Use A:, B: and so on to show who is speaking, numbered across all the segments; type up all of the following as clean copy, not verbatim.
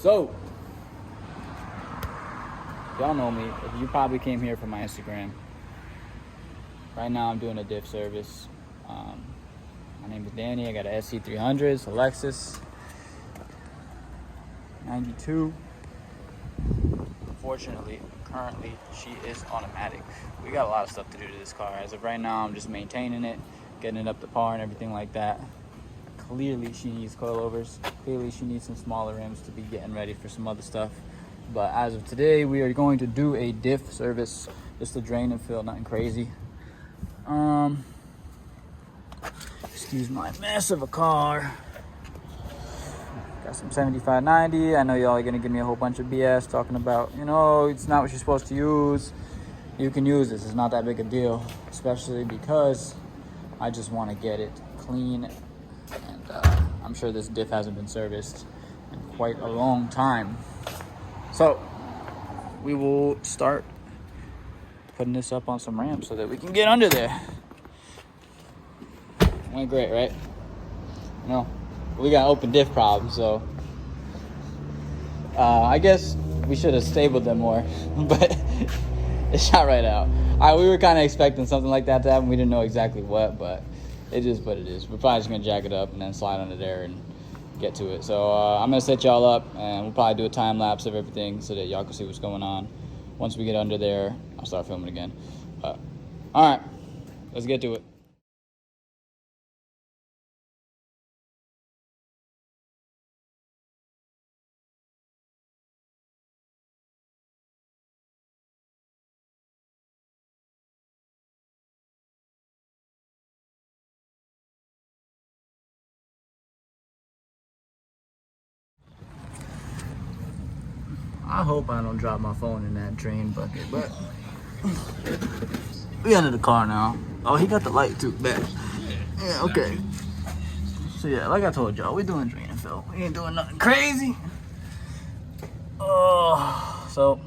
A: So, y'all know me. You probably came here from my Instagram. Right now, I'm doing a diff service. My name is Danny. I got a SC300. It's a Lexus 92. Unfortunately, currently, she is automatic. We got a lot of stuff to do to this car. As of right now, I'm just maintaining it, getting it up to par and everything like that. Clearly, she needs coilovers. Clearly, she needs some smaller rims to be getting ready for some other stuff. But as of today, we are going to do a diff service, just to drain and fill, nothing crazy. Excuse my mess of a car. Got some 7590. I know y'all are gonna give me a whole bunch of BS talking about, it's not what you're supposed to use. You can use this, it's not that big a deal, especially because I just want to get it clean. And I'm sure this diff hasn't been serviced in quite a long time. So we will start putting this up on some ramps so that we can get under there. Went great, right? We got open diff problems, so I guess we should have stabled them more, but it shot right out. We were kind of expecting something like that to happen. We didn't know exactly what, but it is what it is. We're probably just gonna jack it up and then slide under there and get to it. So I'm gonna set y'all up, and we'll probably do a time lapse of everything so that y'all can see what's going on. Once we get under there, I'll start filming again. All right, let's get to it. I hope I don't drop my phone in that drain bucket, but we under the car now. Oh, he got the light too back. Yeah, okay. So yeah, like I told y'all, we're doing drain and fill. We ain't doing nothing crazy. Oh, so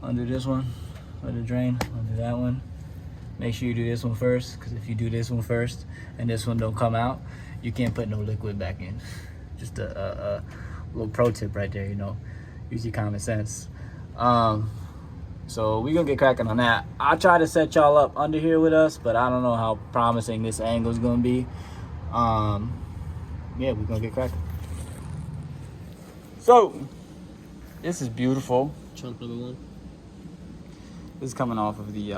A: undo this one, under drain, undo that one. Make sure you do this one first, because if you do this one first and this one don't come out, you can't put no liquid back in. Just a little pro tip right there, use your common sense. So we're gonna get cracking on that. I'll try to set y'all up under here with us, but I don't know how promising this angle is gonna be. Yeah, we're gonna get cracking. So this is beautiful.
B: Chunk number one.
A: This is coming off of the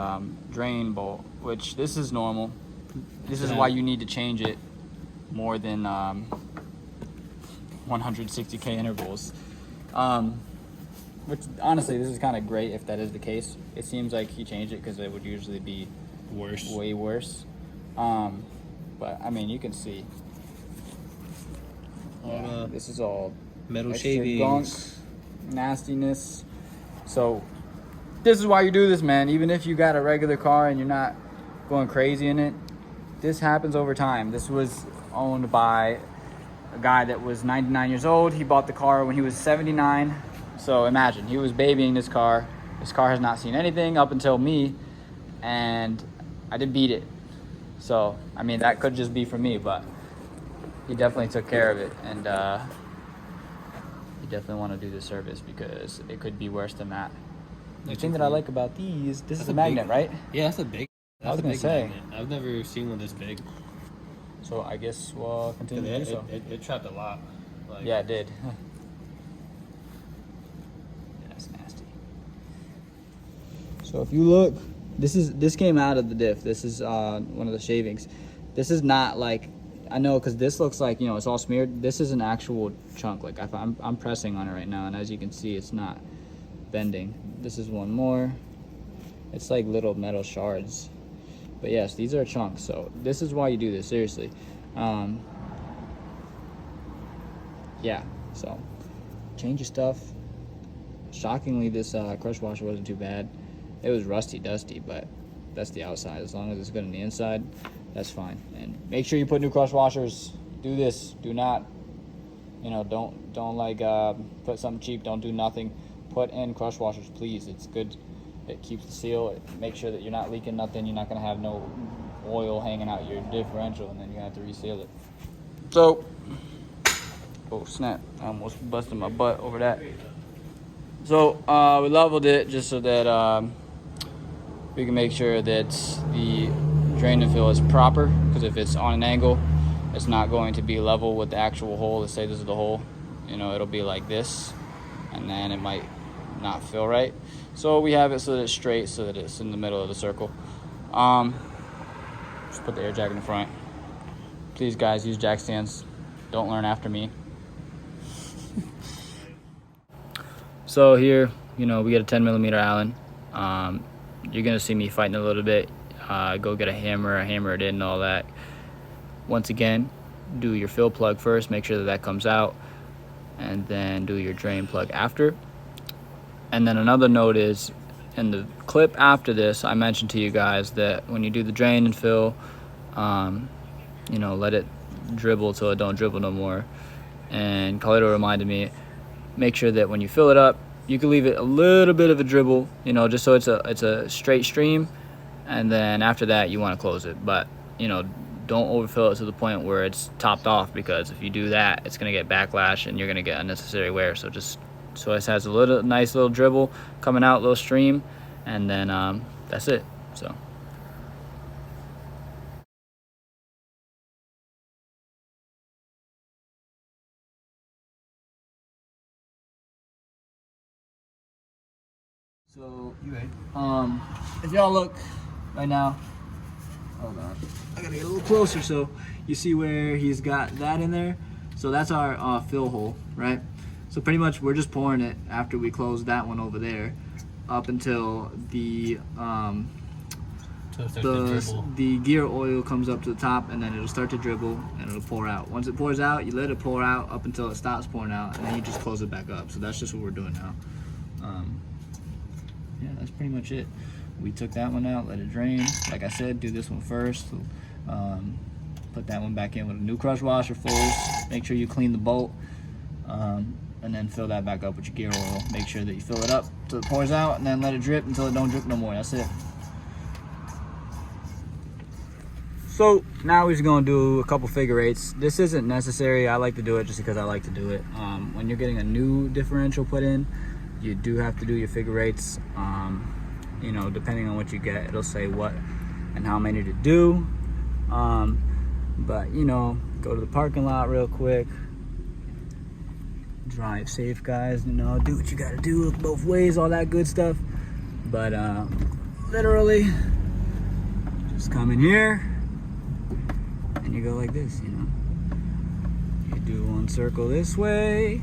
A: drain bolt, which this is normal. This is why you need to change it more than 160K intervals. Which honestly, this is kind of great if that is the case. It seems like he changed it because it would usually be
B: Worse.
A: way worse. But I mean, you can see. This is all
B: metal
A: extra
B: shavings,
A: gunk, nastiness. So this is why you do this, man. Even if you got a regular car and you're not going crazy in it, this happens over time. This was owned by a guy that was 99 years old. He bought the car when he was 79. So imagine, he was babying this car. This car has not seen anything up until me, and I did beat it. So, I mean, that could just be for me, but he definitely took care of it. And you definitely want to do this service because it could be worse than that. The thing that I like about these, this is a magnet, right?
B: Yeah, that's a big.
A: I was gonna say.
B: Magnet. I've never seen one this big.
A: So I guess we'll continue to do so.
B: It trapped a lot.
A: Yeah, it did. That's nasty. So if you look, this came out of the diff. This is one of the shavings. This is not like, I know, because this looks like, it's all smeared. This is an actual chunk. Like I'm pressing on it right now, and as you can see, it's not bending. This is one more. It's like little metal shards. But yes, these are chunks. So this is why you do this, seriously. Yeah, so change your stuff. Shockingly, this crush washer wasn't too bad. It was rusty, dusty, but that's the outside. As long as it's good on the inside, that's fine. And make sure you put new crush washers. Do this. Do not, don't like put something cheap. Don't do nothing. Put in crush washers, please. It's good. It keeps the seal. It makes sure that you're not leaking nothing. You're not gonna have no oil hanging out your differential, and then you're gonna have to reseal it. So Oh snap, I almost busted my butt over that. So we leveled it just so that we can make sure that the drain and fill is proper, because if it's on an angle, it's not going to be level with the actual hole. Let's say this is the hole, you know, it'll be like this, and then it might not fill right. So we have it so that it's straight, so that it's in the middle of the circle. Just put the air jack in the front. Please guys, use jack stands. Don't learn after me. So here, you know, we get a 10mm Allen. You're gonna see me fighting a little bit. Go get a hammer it in and all that. Once again, do your fill plug first, make sure that that comes out, and then do your drain plug after. And then another note is, in the clip after this, I mentioned to you guys that when you do the drain and fill, you know, let it dribble till it don't dribble no more. And Carlito reminded me, make sure that when you fill it up, you can leave it a little bit of a dribble, you know, just so it's a straight stream, and then after that you want to close it. But you know, don't overfill it to the point where it's topped off, because if you do that, it's gonna get backlash and you're gonna get unnecessary wear. So just so it has a nice little dribble coming out, little stream, and then that's it. So. So, if y'all look right now, hold on, I gotta get a little closer so you see where he's got that in there. So that's our fill hole, right? So pretty much we're just pouring it after we close that one over there, up until the gear oil comes up to the top, and then it'll start to dribble and it'll pour out. Once it pours out, you let it pour out up until it stops pouring out, and then you just close it back up. So that's just what we're doing now. Yeah, that's pretty much it. We took that one out, let it drain. Like I said, do this one first. Put that one back in with a new crush washer full. Make sure you clean the bolt, and then fill that back up with your gear oil. Make sure that you fill it up till it pours out, and then let it drip until it don't drip no more. That's it. So now we're just gonna do a couple figure eights. This isn't necessary. I like to do it just because I like to do it. When you're getting a new differential put in, you do have to do your figure eights. You know, depending on what you get, it'll say what and how many to do. But you know, go to the parking lot real quick. Drive safe, guys. You know, do what you gotta do, look both ways, all that good stuff. But literally, just come in here and you go like this. You know, you do one circle this way.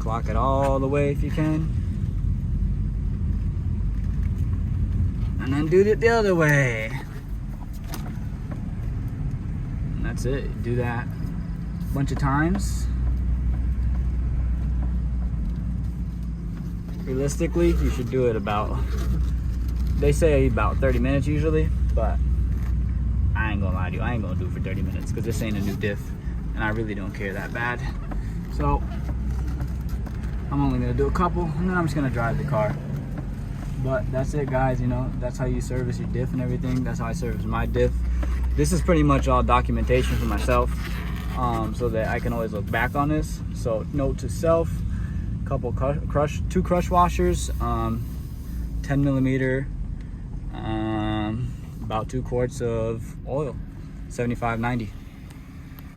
A: Clock it all the way if you can, and then do it the other way, and that's it. Do that a bunch of times. Realistically, you should do it about, they say about 30 minutes usually, but I ain't gonna lie to you, I ain't gonna do it for 30 minutes because this ain't a new diff and I really don't care that bad. So I'm only gonna do a couple, and then I'm just gonna drive the car. But that's it, guys. You know, that's how you service your diff and everything. That's how I service my diff. This is pretty much all documentation for myself, so that I can always look back on this. So note to self: two crush washers, 10mm, about 2 quarts of oil, 75/90.